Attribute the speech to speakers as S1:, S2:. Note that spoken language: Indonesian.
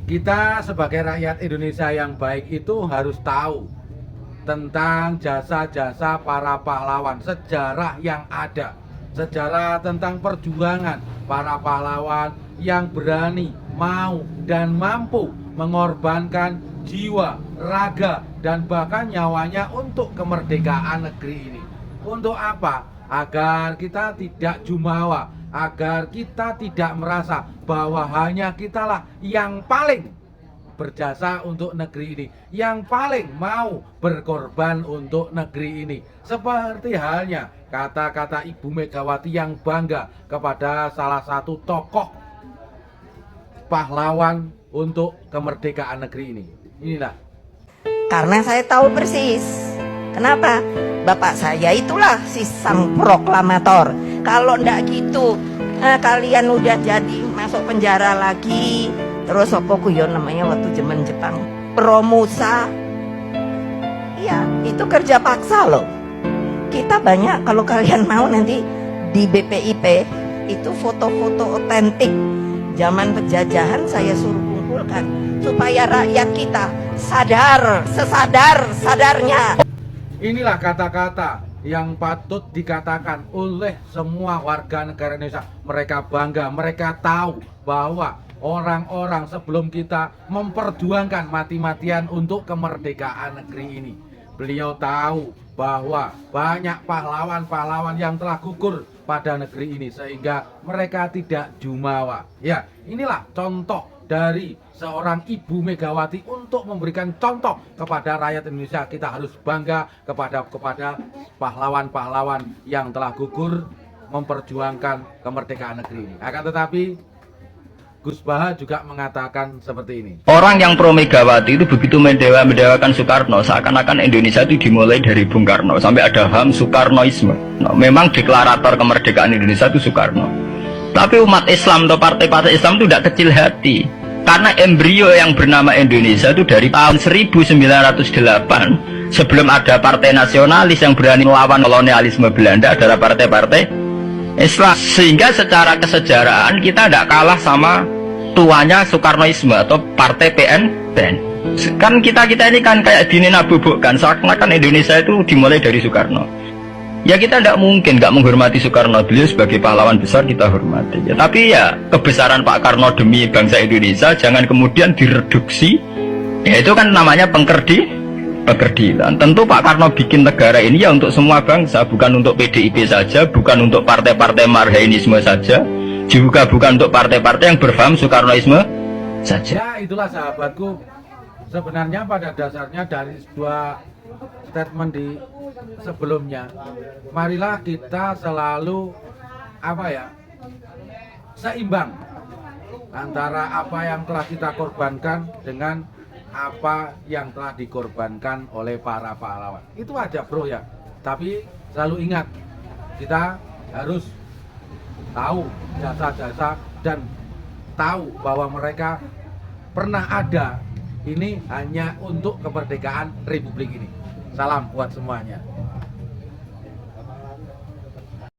S1: Kita sebagai rakyat Indonesia yang baik itu harus tahu tentang jasa-jasa para pahlawan, sejarah yang ada, sejarah tentang perjuangan para pahlawan yang berani, mau, dan mampu mengorbankan jiwa, raga, dan bahkan nyawanya untuk kemerdekaan negeri ini. Untuk apa? Agar kita tidak jumawa, agar kita tidak merasa bahwa hanya kitalah yang paling berjasa untuk negeri ini, yang paling mau berkorban untuk negeri ini. Seperti halnya kata-kata Ibu Megawati yang bangga kepada salah satu tokoh pahlawan untuk kemerdekaan negeri ini. Inilah.
S2: Karena saya tahu persis. Kenapa? Bapak saya itulah si sang proklamator. Kalau ndak gitu, kalian udah jadi masuk penjara lagi. Terus apa kuyon namanya waktu zaman Jepang, Promusa. Iya, itu kerja paksa loh. Kita banyak, kalau kalian mau nanti di BPIP itu foto-foto otentik zaman penjajahan saya suruh kumpulkan supaya rakyat kita sadar, sesadar-sadarnya.
S1: Inilah kata-kata yang patut dikatakan oleh semua warga negara Indonesia. Mereka bangga, mereka tahu bahwa orang-orang sebelum kita memperjuangkan mati-matian untuk kemerdekaan negeri ini. Beliau tahu bahwa banyak pahlawan-pahlawan yang telah gugur pada negeri ini sehingga mereka tidak jumawa. Ya, inilah contoh dari seorang Ibu Megawati untuk memberikan contoh kepada rakyat Indonesia. Kita harus bangga kepada pahlawan-pahlawan yang telah gugur memperjuangkan kemerdekaan negeri ini. Akan tetapi Gus Baha juga mengatakan seperti ini.
S3: Orang yang pro Megawati itu begitu mendewakan Soekarno, seakan-akan Indonesia itu dimulai dari Bung Karno sampai ada HAM Soekarnoisme. Nah, memang deklarator kemerdekaan Indonesia itu Soekarno. Tapi umat Islam atau partai-partai Islam itu tidak kecil hati. Karena embrio yang bernama Indonesia itu dari tahun 1908, sebelum ada partai nasionalis yang berani melawan kolonialisme Belanda, adalah partai-partai Islam. Sehingga secara kesejarahan kita tidak kalah sama tuanya Soekarnoisme atau partai PN. Kan kita ini kan kayak dinabubukkan, seakan-akan Indonesia itu dimulai dari Soekarno. Ya kita tidak mungkin nggak menghormati Soekarno, beliau sebagai pahlawan besar kita hormati. Ya, tapi ya kebesaran Pak Karno demi bangsa Indonesia jangan kemudian direduksi. Ya itu kan namanya pengkerdilan. Tentu Pak Karno bikin negara ini ya untuk semua bangsa, bukan untuk PDIP saja, bukan untuk partai-partai marhainisme saja, juga bukan untuk partai-partai yang berfaham Soekarnoisme saja.
S1: Ya itulah sahabatku, sebenarnya pada dasarnya dari dua statement di sebelumnya, marilah kita selalu seimbang antara apa yang telah kita korbankan dengan apa yang telah dikorbankan oleh para pahlawan. Itu aja bro ya. Tapi selalu ingat, kita harus tahu jasa-jasa dan tahu bahwa mereka pernah ada. Ini hanya untuk kemerdekaan Republik ini. Salam buat semuanya.